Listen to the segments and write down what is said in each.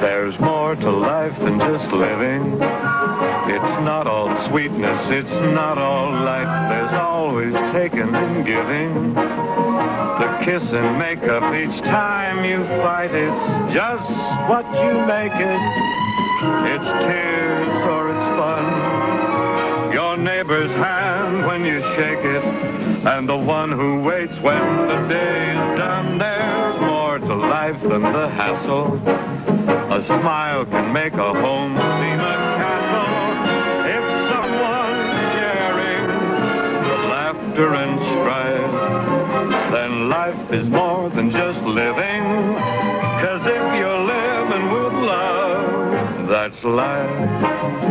There's more to life than just living. It's not all sweetness, it's not all light. There's always taking and giving. The kiss and makeup each time you fight, it's just what you make it. It's tears or it's fun. Your neighbor's hand when you shake it, and the one who waits when the day is done. There's more to life than the hassle. A smile can make a home seem a castle. If someone's sharing the laughter and strife, then life is more than just living. 'Cause if you're living with love, that's life,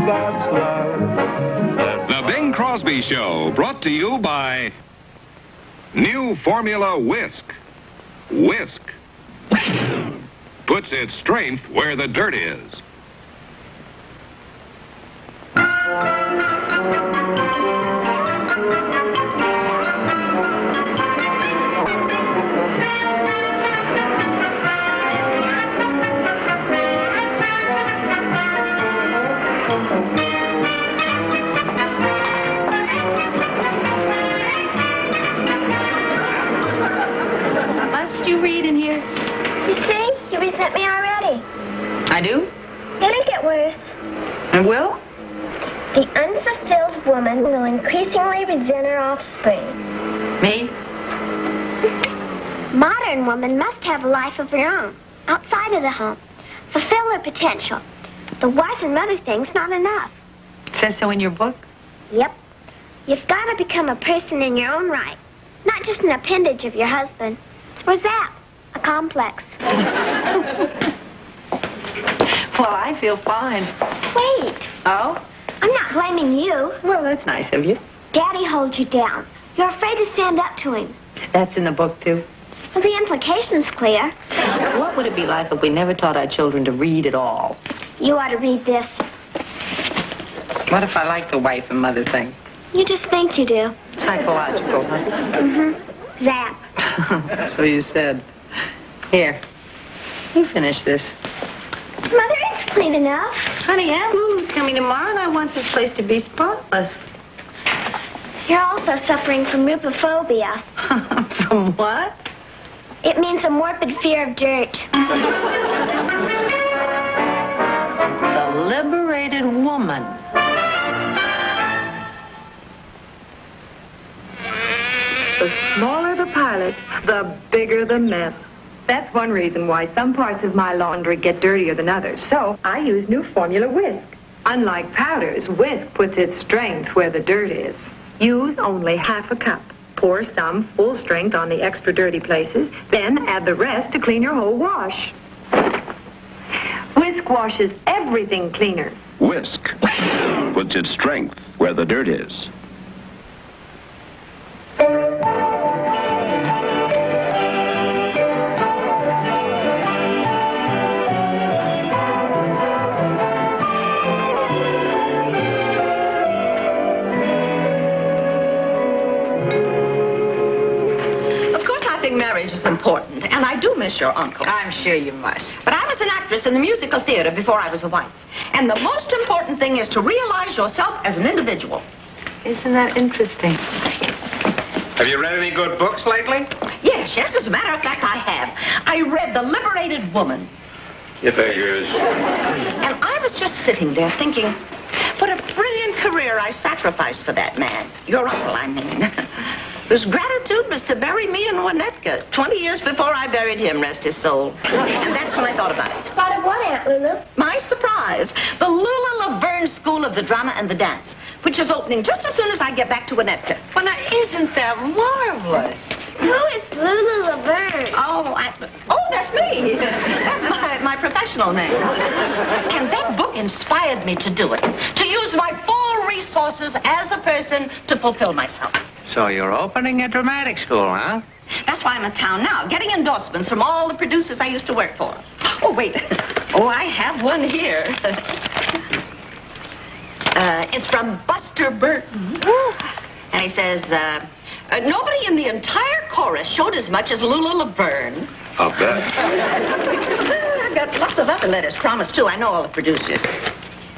that's life. The Bing Crosby Show, brought to you by New Formula Whisk. Whisk puts its strength where the dirt is. Must you read in here? You see? You resent me already. I do? It'll get worse. And will? The unfulfilled woman will increasingly resent her offspring. Me? Modern woman must have a life of her own, outside of the home. Fulfill her potential. The wife and mother thing's not enough. Says so in your book? Yep. You've got to become a person in your own right, not just an appendage of your husband. Or that, a complex. Well, I feel fine. Wait. Oh? I'm not blaming you. Well, that's nice of you. Daddy holds you down. You're afraid to stand up to him. That's in the book, too. Well, the implication's clear. What would it be like if we never taught our children to read at all? You ought to read this. What if I like the wife and mother thing? You just think you do. Psychological, huh? Mm-hmm. Zap. So you said. Here. You finish this. Mother, it's clean enough. Honey, Aunt Lulu's coming tomorrow, and I want this place to be spotless. You're also suffering from rupophobia. From what? It means a morbid fear of dirt. The liberated woman. The smaller the pilot, the bigger the mess. That's one reason why some parts of my laundry get dirtier than others. So I use New Formula Whisk. Unlike powders, Whisk puts its strength where the dirt is. Use only half a cup. Pour some full strength on the extra dirty places, then add the rest to clean your whole wash. Whisk washes everything cleaner. Whisk puts its strength where the dirt is. Marriage is important, and I do miss your uncle. I'm sure you must. But I was an actress in the musical theater before I was a wife. And the most important thing is to realize yourself as an individual. Isn't that interesting? Have you read any good books lately? Yes, as a matter of fact, I have. I read The Liberated Woman. You figures. And I was just sitting there thinking, what a brilliant career I sacrificed for that man. Your uncle, I mean. Whose gratitude was to bury me in Winnetka 20 years before I buried him, rest his soul. And that's when I thought about it. Thought of what, Aunt Lulu? My surprise, the Lula Laverne School of the Drama and the Dance, which is opening just as soon as I get back to Winnetka. Well, now, isn't that marvelous? Who is Lulu Laverne? Oh, that's me. That's my professional name. And that book inspired me to do it, to use my full resources as a person to fulfill myself. So you're opening a dramatic school, huh? That's why I'm in town now, getting endorsements from all the producers I used to work for. Oh, wait. Oh, I have one here. It's from Buster Burton. And he says, nobody in the entire chorus showed as much as Lula Laverne. I'll bet. I've got got lots of other letters promised, too. I know all the producers.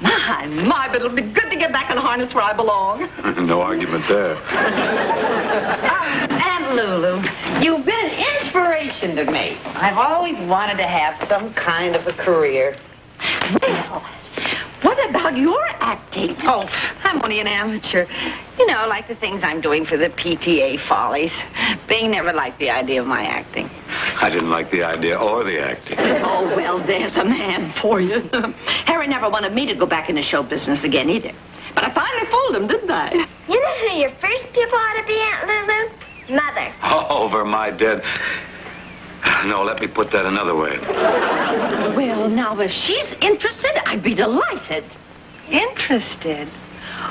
My, but it'll be good to get back in harness where I belong. No argument there. Aunt Lulu, you've been an inspiration to me. I've always wanted to have some kind of a career. Well, what about your acting? Oh, I'm only an amateur. You know, like the things I'm doing for the PTA Follies. Bing never liked the idea of my acting. I didn't like the idea or the acting. Oh, well, there's a man for you. Harry never wanted me to go back into show business again, either. But I finally fooled him, didn't I? You know who your first pupil ought to be, Aunt Lulu? Mother. Oh, over my dead. No, let me put that another way. Well, now, if she's interested, I'd be delighted. Interested?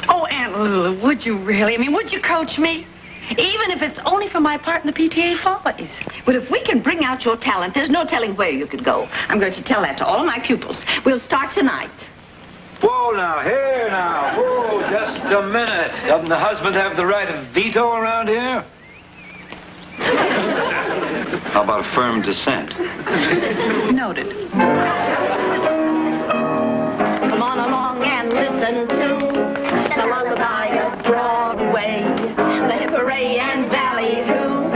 Oh, Aunt Lulu, would you really? I mean, would you coach me? Even if it's only for my part in the PTA Follies. Well, if we can bring out your talent, there's no telling where you could go. I'm going to tell that to all my pupils. We'll start tonight. Whoa, now, here now. Whoa, just a minute. Doesn't the husband have the right of veto around here? How about a firm dissent? Noted. Come on along and listen to the lullaby of Broadway, the hip hooray and ballyhoo,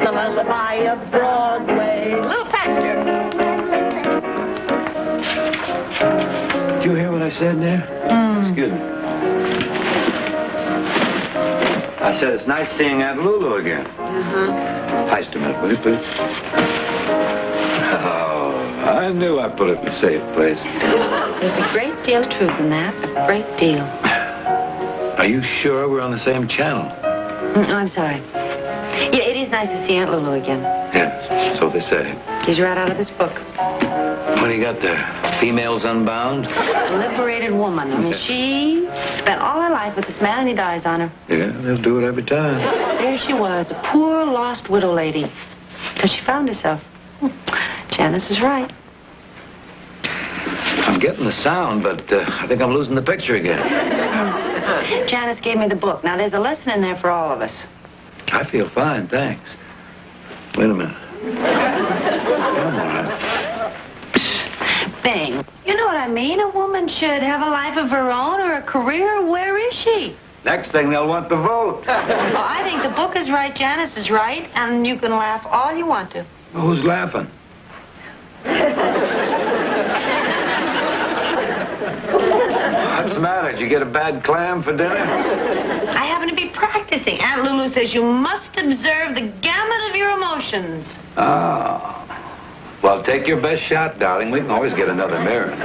the lullaby of Broadway. A little faster. Did you hear what I said there? Excuse me. I said it's nice seeing Aunt Lulu again. Hi, just a minute, will you, please? Oh, I knew I put it in a safe place. There's a great deal of truth in that. A great deal. Are you sure we're on the same channel? I'm sorry. Yeah, it is nice to see Aunt Lulu again. Yes, so they say. She's right out of this book. What do you got there? Females Unbound? Liberated woman. I mean, she spent all her life with this man and he dies on her. Yeah, they'll do it every time. There she was, a poor, lost widow lady. Till she found herself. Janice is right. I'm getting the sound, but I think I'm losing the picture again. Janice gave me the book. Now, there's a lesson in there for all of us. I feel fine, thanks. Wait a minute. I'm all right. Bing, you know what I mean? A woman should have a life of her own or a career. Where is she? Next thing, they'll want the vote. Well, I think the book is right, Janice is right, and you can laugh all you want to. Who's laughing? What's the matter? Did you get a bad clam for dinner? I happen to be practicing. Aunt Lulu says you must observe the gamut of your emotions. Oh. Well, take your best shot, darling. We can always get another mirror.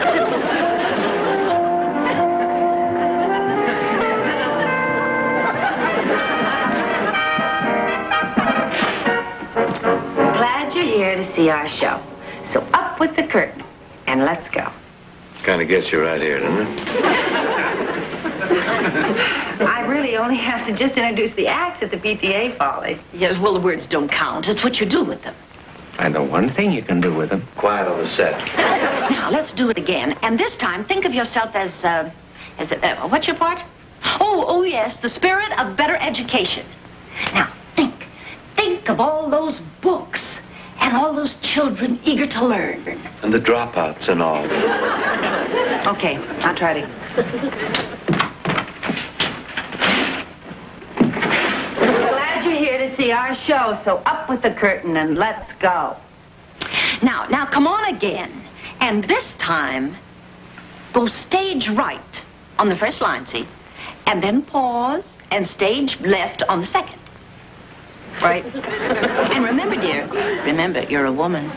Glad you're here to see our show. So up with the curtain, and let's go. Kind of gets you right here, doesn't it? I really only have to just introduce the acts at the PTA Follies. Yes, well, the words don't count. It's what you do with them. I know one thing you can do with them. Quiet on the set. Now, let's do it again. And this time, think of yourself as what's your part? Oh, yes, the spirit of better education. Now, think of all those books and all those children eager to learn. And the dropouts and all. Okay, I'll try to. Glad you're here to see our show, so up with the curtain and let's go. Now, come on again. And this time, go stage right on the first line, see? And then pause and stage left on the second. Right? And remember, dear, you're a woman.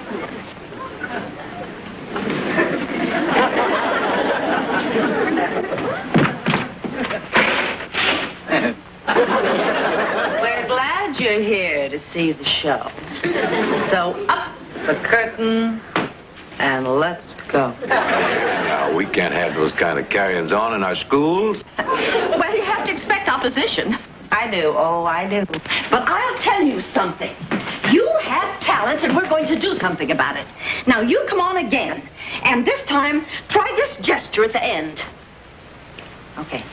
We're glad you're here to see the show. So up the curtain and let's go. Now, we can't have those kind of carry-ons on in our schools. Well, you have to expect opposition. I do. Oh, I do. But I'll tell you something. You have talent, and we're going to do something about it. Now, you come on again. And this time, try this gesture at the end. Okay.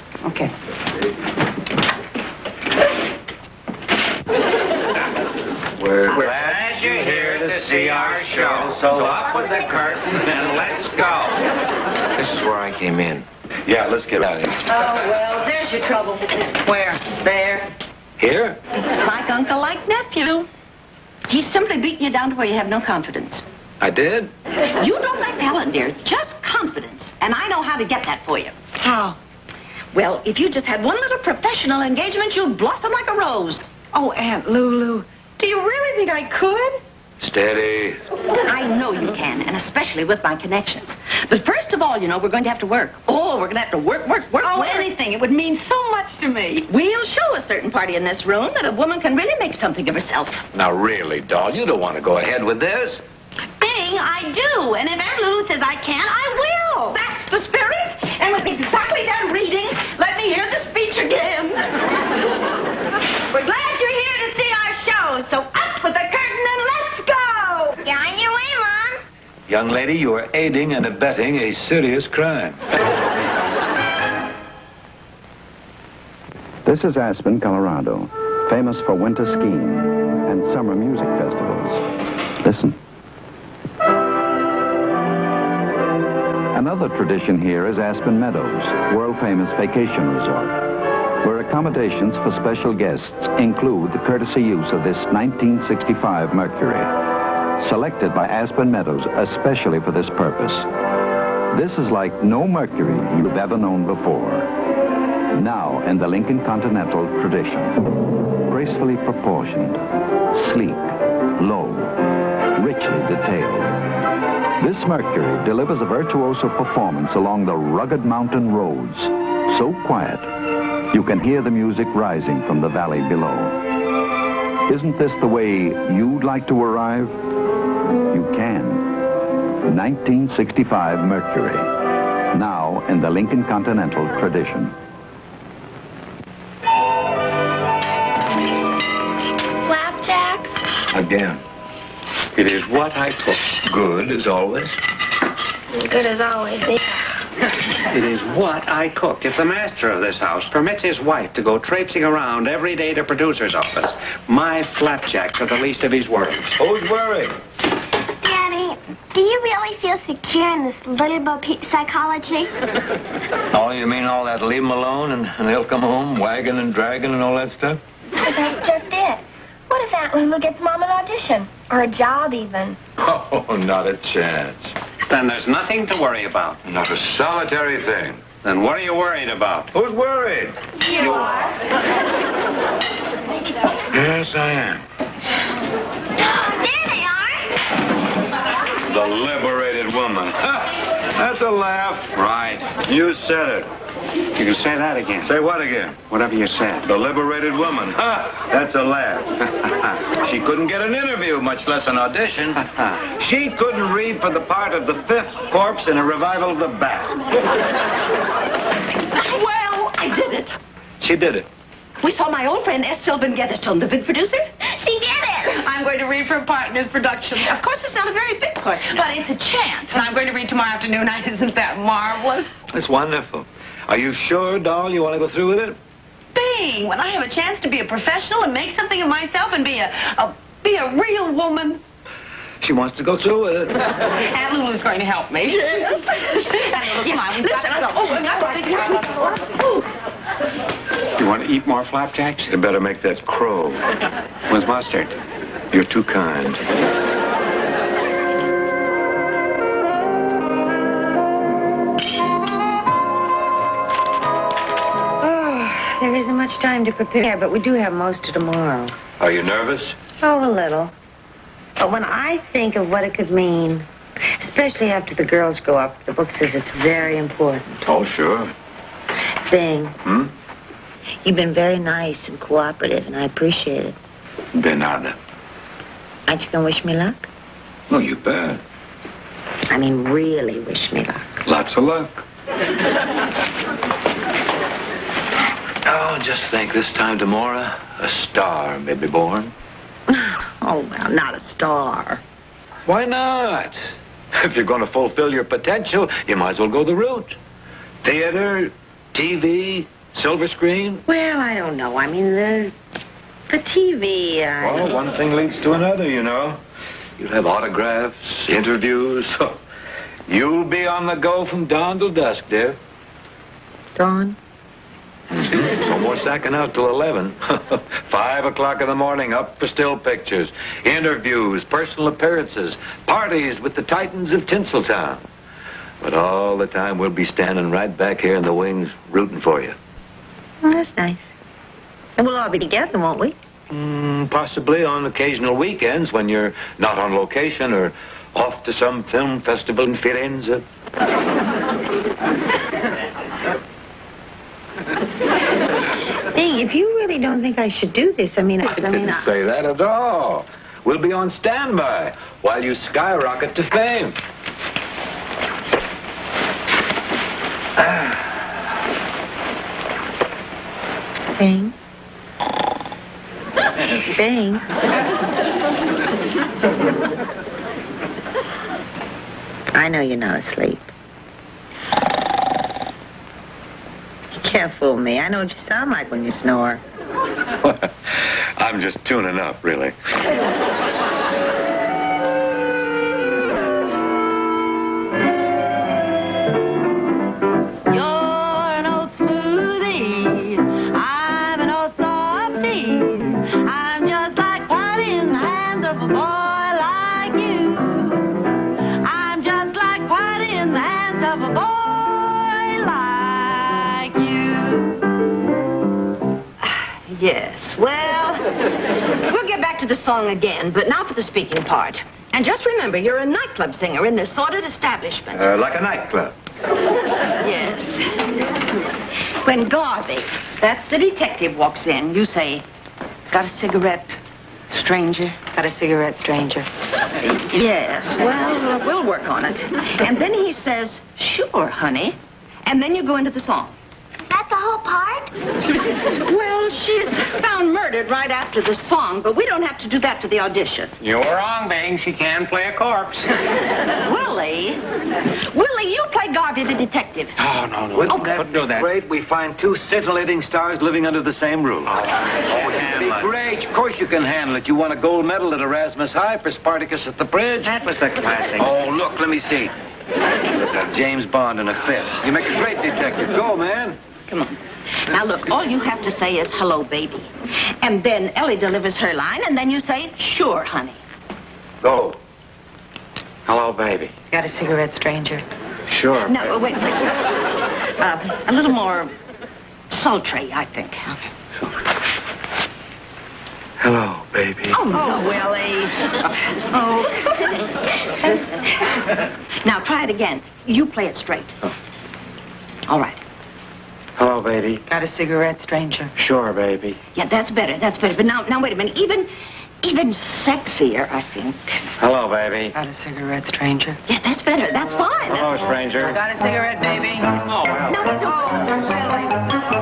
We're glad you're here to see our show. So up with the curtain and let's go. This is where I came in. Yeah, let's get out of here. Oh, well, there's your trouble. Where? There. Here? Like uncle, like nephew. He's simply beating you down to where you have no confidence. I did? You don't like talent, dear. Just confidence. And I know how to get that for you. How? Well, if you just had one little professional engagement, you'd blossom like a rose. Oh, Aunt Lulu, do you really think I could? Steady. I know you can, and especially with my connections. But first of all, you know, we're going to have to work. Oh, we're going to have to work. Oh, anything. It would mean so much to me. We'll show a certain party in this room that a woman can really make something of herself. Now, really, doll, you don't want to go ahead with this? Bing, I do. And if Aunt Lulu says I can, I will. That's the spirit. And when he's exactly done reading, let me hear the speech again. We're glad you're here to see our show, so up with the curtain and let's go. Get on your way, Mom. Young lady, you are aiding and abetting a serious crime. This is Aspen, Colorado, famous for winter skiing and summer music festivals. Listen. Another tradition here is Aspen Meadows, world-famous vacation resort, where accommodations for special guests include the courtesy use of this 1965 Mercury, selected by Aspen Meadows especially for this purpose. This is like no Mercury you've ever known before. Now in the Lincoln Continental tradition, gracefully proportioned, sleek, low, richly detailed. This Mercury delivers a virtuoso performance along the rugged mountain roads, so quiet you can hear the music rising from the valley below. Isn't this the way you'd like to arrive? You can. 1965 Mercury, now in the Lincoln Continental tradition. Flapjacks? Again. It is what I cook. Good as always. Good as always. It is what I cook. If the master of this house permits his wife to go traipsing around every day to producer's office, my flapjacks are the least of his worries. Who's worried? Daddy, do you really feel secure in this little psychology? Oh, you mean all that leave 'em alone and they'll come home wagging and dragging and all that stuff? But that's just it. What if Aunt Lulu gets Mom an audition? Or a job, even? Oh, not a chance. Then there's nothing to worry about. Not a solitary thing. Then what are you worried about? Who's worried? You are. Yes, I am. There they are. The liberated woman. Ha! That's a laugh. Right. You said it. You can say that again. Say what again? Whatever you said. The liberated woman. Ha! That's a laugh. She couldn't get an interview, much less an audition. She couldn't read for the part of the fifth corpse in a revival of the Bat. Well, I did it. She did it. We saw my old friend S. Sylvan Getherston, the big producer. She did it. I'm going to read for a part in his production. Of course, it's not a very big part. But it's a chance. And I'm going to read tomorrow afternoon. Isn't that marvelous? That's wonderful. Are you sure, doll, you want to go through with it? Bing! When I have a chance to be a professional and make something of myself and be a real woman. She wants to go through with it. Aunt Lulu's going to help me. Yes. Aunt Lulu, come on. You want to eat more flapjacks? You better make that crow. With mustard. You're too kind. There isn't much time to prepare, but we do have most of tomorrow. Are you nervous? Oh, a little. But when I think of what it could mean, especially after the girls grow up, the book says it's very important. Oh, sure. Bing, Hmm? you've been very nice and cooperative, and I appreciate it. De nada. Aren't you going to wish me luck? Oh, you bet. I mean, really wish me luck. Lots of luck. Oh, just think, this time tomorrow, a star may be born. Oh, well, not a star. Why not? If you're going to fulfill your potential, you might as well go the route. Theater, TV, silver screen. Well, I don't know. I mean, the TV... Well, one thing leads to another, you know. You'll have autographs, interviews. You'll be on the go from dawn till dusk, dear. Dawn? No more sacking out till 11. 5 o'clock in the morning, up for still pictures, interviews, personal appearances, parties with the titans of Tinseltown. But all the time, we'll be standing right back here in the wings, rooting for you. Well, that's nice. And we'll all be together, won't we? Possibly on occasional weekends when you're not on location or off to some film festival in Firenze. Bing, if you really don't think I should do this, I didn't say that at all. We'll be on standby while you skyrocket to fame. Bing. Bing. I know you're not asleep. You can't fool me. I know what you sound like when you snore. I'm just tuning up, really. Yes, well, we'll get back to the song again, but now for the speaking part. And just remember, you're a nightclub singer in this sordid establishment. Like a nightclub. Yes. When Garvey, that's the detective, walks in, you say, "Got a cigarette, stranger?" Got a cigarette, stranger. Yes, well, we'll work on it. And then he says, "Sure, honey." And then you go into the song. That's the whole part? Well, she's found murdered right after the song, but we don't have to do that to the audition. You're wrong, Bing. She can play a corpse. Willie, you play Garvey the detective. Oh, no. Wouldn't Couldn't do that. Great, we find two scintillating stars living under the same roof. Great, of course you can handle it. You won a gold medal at Erasmus High for Spartacus at the Bridge. That was the classic. Oh, look, let me see. Look at James Bond in a fit. You make a great detective. Go, man. Come on. Now, look, all you have to say is, "Hello, baby." And then Ellie delivers her line, and then you say, "Sure, honey." Go. Hello, baby. Got a cigarette, stranger. Sure. No, wait. A little more sultry, I think. Hello, baby. Oh, no, Willie. Oh. Now, try it again. You play it straight. Oh. All right. Hello, baby. Got a cigarette, stranger. Sure, baby. Yeah, that's better. But now wait a minute. Even sexier, I think. Hello, baby. Got a cigarette, stranger. Yeah, that's better. That's fine. Hello, stranger. Got a cigarette, baby. Oh, well. No,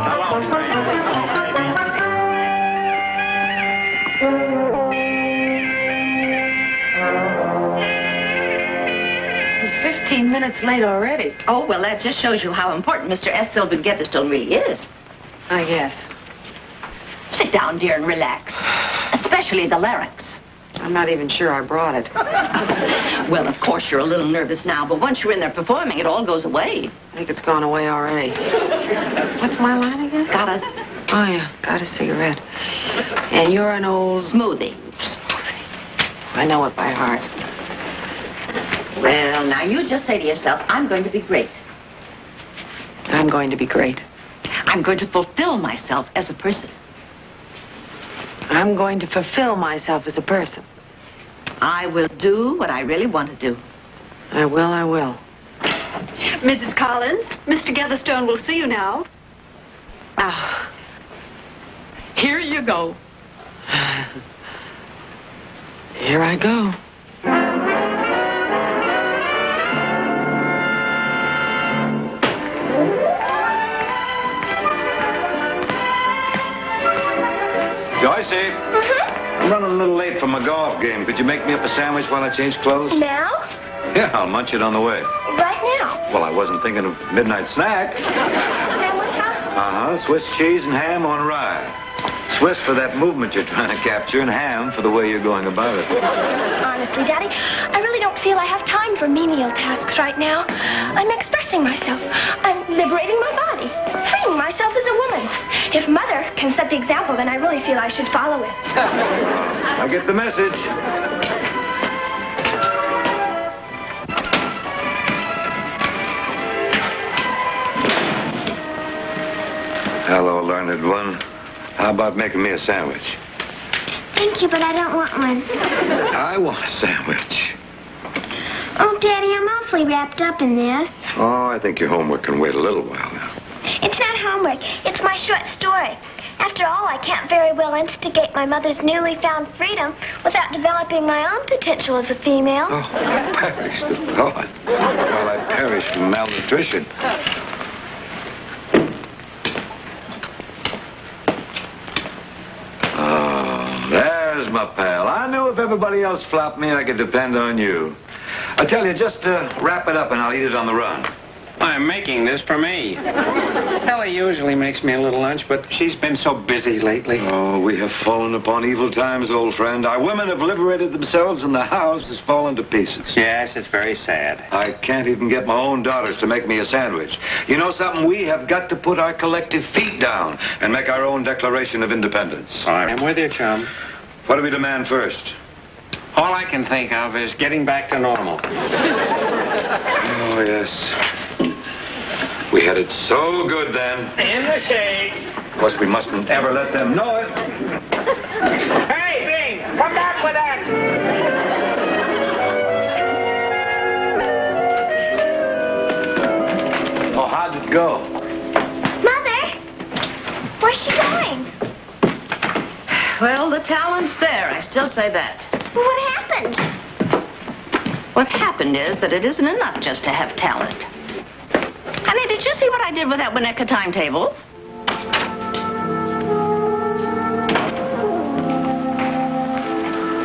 Hello, stranger. He's 15 minutes late already. Oh, well, that just shows you how important Mr. S. Sylvan Getherstone really is. I guess. Sit down, dear, and relax. Especially the larynx. I'm not even sure I brought it. Well, of course, you're a little nervous now, but once you're in there performing, it all goes away. I think it's gone away already. What's my line again? Oh, yeah. Got a cigarette. And you're an old... Smoothie. I know it by heart. Well, now you just say to yourself, "I'm going to be great. I'm going to be great. I'm going to fulfill myself as a person. I'm going to fulfill myself as a person. I will do what I really want to do." I will. Mrs. Collins, Mr. Getherstone will see you now. Ah. Here you go. Here I go. Joycey. I'm running a little late for my golf game. Could you make me up a sandwich while I change clothes? Now? Yeah, I'll munch it on the way. Right now? Well, I wasn't thinking of midnight snack. Sandwich, huh? Swiss cheese and ham on rye. Swiss for that movement you're trying to capture, and ham for the way you're going about it. Honestly, Daddy, I really don't feel I have time for menial tasks right now. I'm expressing myself. I'm liberating my body, freeing myself as a woman. If Mother can set the example, then I really feel I should follow it. I get the message. Hello, learned one. How about making me a sandwich? Thank you, but I don't want one. I want a sandwich. Oh, Daddy, I'm awfully wrapped up in this. Oh, I think your homework can wait a little while now. It's not homework. It's my short story. After all, I can't very well instigate my mother's newly found freedom without developing my own potential as a female. Oh, perish the thought. Well, I perish from malnutrition. There's my pal. I knew if everybody else flopped me, I could depend on you. I tell you, just wrap it up and I'll eat it on the run. I'm making this for me. Ellie usually makes me a little lunch, but she's been so busy lately. Oh, we have fallen upon evil times, old friend. Our women have liberated themselves and the house has fallen to pieces. Yes, it's very sad. I can't even get my own daughters to make me a sandwich. You know something? We have got to put our collective feet down and make our own Declaration of Independence. I'm with you, chum. What do we demand first? All I can think of is getting back to normal. Oh, yes. We had it so good then. In the shade. Of course, we mustn't ever let them know it. Hey, Bing, come back with that. Oh, how'd it go? Mother! Where's she going? Well, the talent's there. I still say that. Well, what happened? What happened is that it isn't enough just to have talent. Honey, did you see what I did with that Winnetka timetable?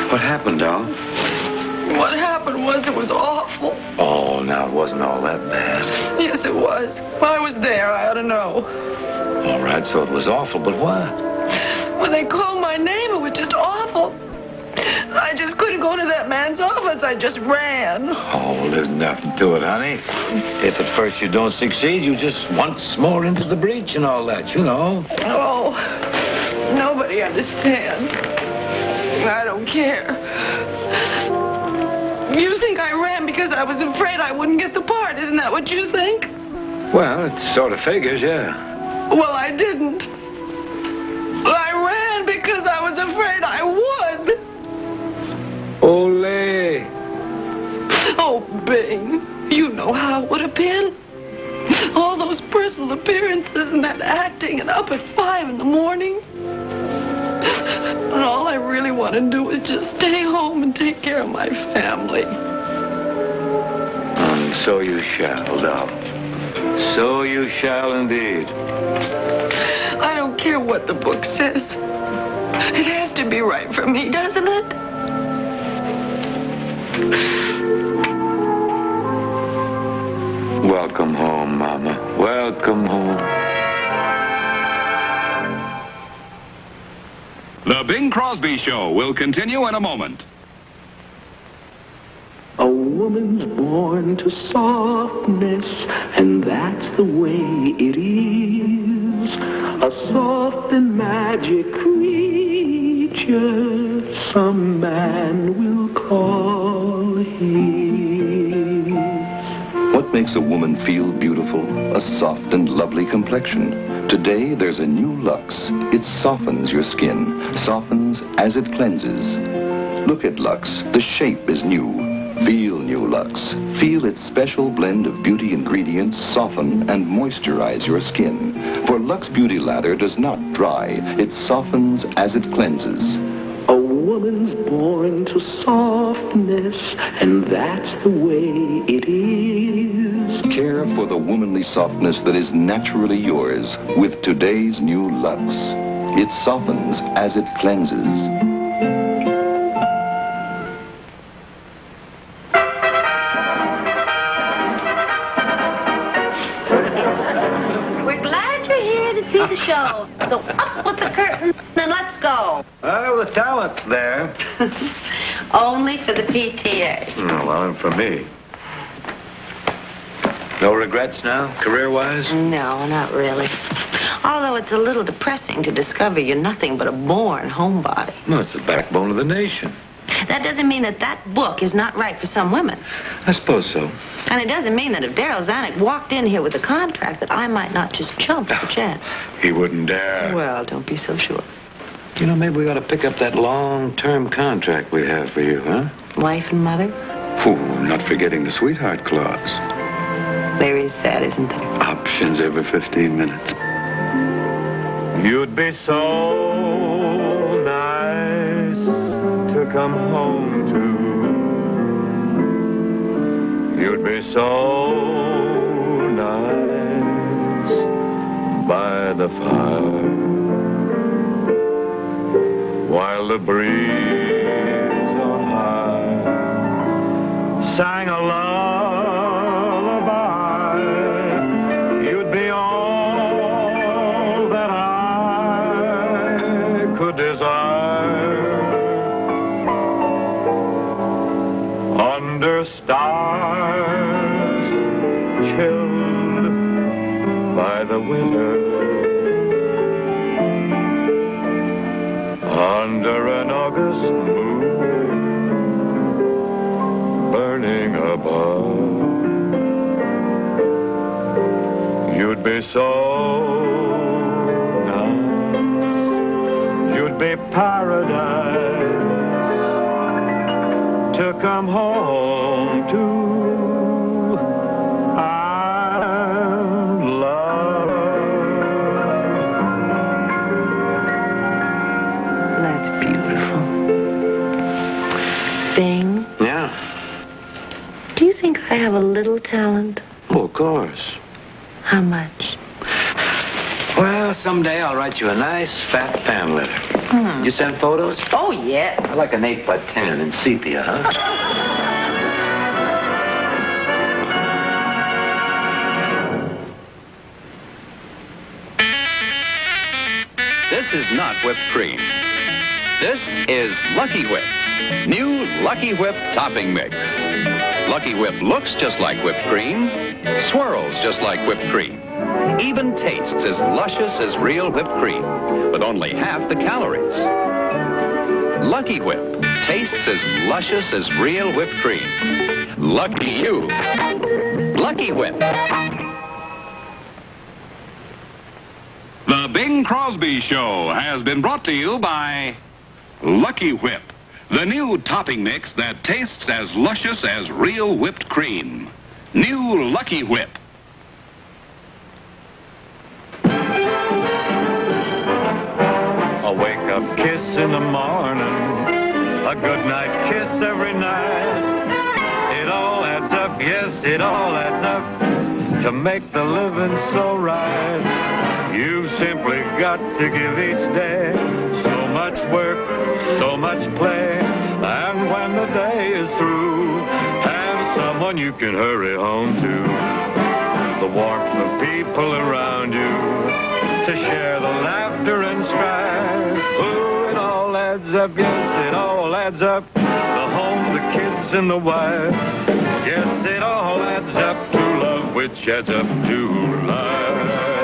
What happened, Doll? What happened was it was awful. Oh, now it wasn't all that bad. Yes, it was. I was there. I ought to know. All right, so it was awful, but what? When they called my name, it was just awful. I just couldn't go to that man's office. I just ran. Oh, well, there's nothing to it, honey. If at first you don't succeed, you just once more into the breach and all that, you know. Oh, nobody understands. I don't care. You think I ran because I was afraid I wouldn't get the part. Isn't that what you think? Well, it sort of figures, yeah. Well, I didn't. I ran because I was afraid I would. Ole! Oh, Bing, you know how it would have been. All those personal appearances and that acting and up at 5 in the morning. And all I really want to do is just stay home and take care of my family. And so you shall, Doll. So you shall indeed. I don't care what the book says. It has to be right for me, doesn't it? Welcome home, Mama. Welcome home. The Bing Crosby Show will continue in a moment. A woman's born to softness, and that's the way it is. A soft and magic creature some man will call his. What makes a woman feel beautiful? A soft and lovely complexion. Today, there's a new Lux. It softens your skin, softens as it cleanses. Look at Lux. The shape is new. Feel new Lux. Feel its special blend of beauty ingredients soften and moisturize your skin. For Lux Beauty Lather does not dry. It softens as it cleanses. A woman's born to softness, and that's the way it is. Care for the womanly softness that is naturally yours with today's new Lux. It softens as it cleanses. We're glad you're here to see the show. So up with the curtain and let's go. Well, the talent's there. Only for the PTA. Oh, well, and for me. No regrets now, career-wise? No, not really. Although it's a little depressing to discover you're nothing but a born homebody. No, it's the backbone of the nation. That doesn't mean that book is not right for some women. I suppose so. And it doesn't mean that if Darryl Zanuck walked in here with a contract that I might not just jump at the chance. He wouldn't dare. Well, don't be so sure. You know, maybe we ought to pick up that long-term contract we have for you, huh? Wife and mother? Ooh, not forgetting the sweetheart clause. There is that, isn't there? Options every 15 minutes. You'd be so nice to come home to. You'd be so nice by the fire while the breeze on high sang a lullaby. You'd be all that I could desire under stars chilled by the winter, under an August moon burning above. You'd be so nice, you'd be paradise to come home to. And love. That's beautiful. Bing, Yeah? do you think I have a little talent? Oh, of course. How much? Well, someday I'll write you a nice, fat fan letter. You send photos? Oh, yeah. I like an 8x10 in sepia, huh? This is not whipped cream. This is Lucky Whip. New Lucky Whip topping mix. Lucky Whip looks just like whipped cream, swirls just like whipped cream, even tastes as luscious as real whipped cream, but only half the calories. Lucky Whip tastes as luscious as real whipped cream. Lucky you. Lucky Whip. The Bing Crosby Show has been brought to you by Lucky Whip, the new topping mix that tastes as luscious as real whipped cream. New Lucky Whip. A wake-up kiss in the morning, a good night kiss every night. It all adds up, yes, it all adds up to make the living so right. You've simply got to give each day so much work, so much play. And when the day is through, have someone you can hurry home to. The warmth of people around you, to share the laughter and strife. Oh, it all adds up, yes, it all adds up. The home, the kids, and the wife. Yes, it all adds up to love, which adds up to life.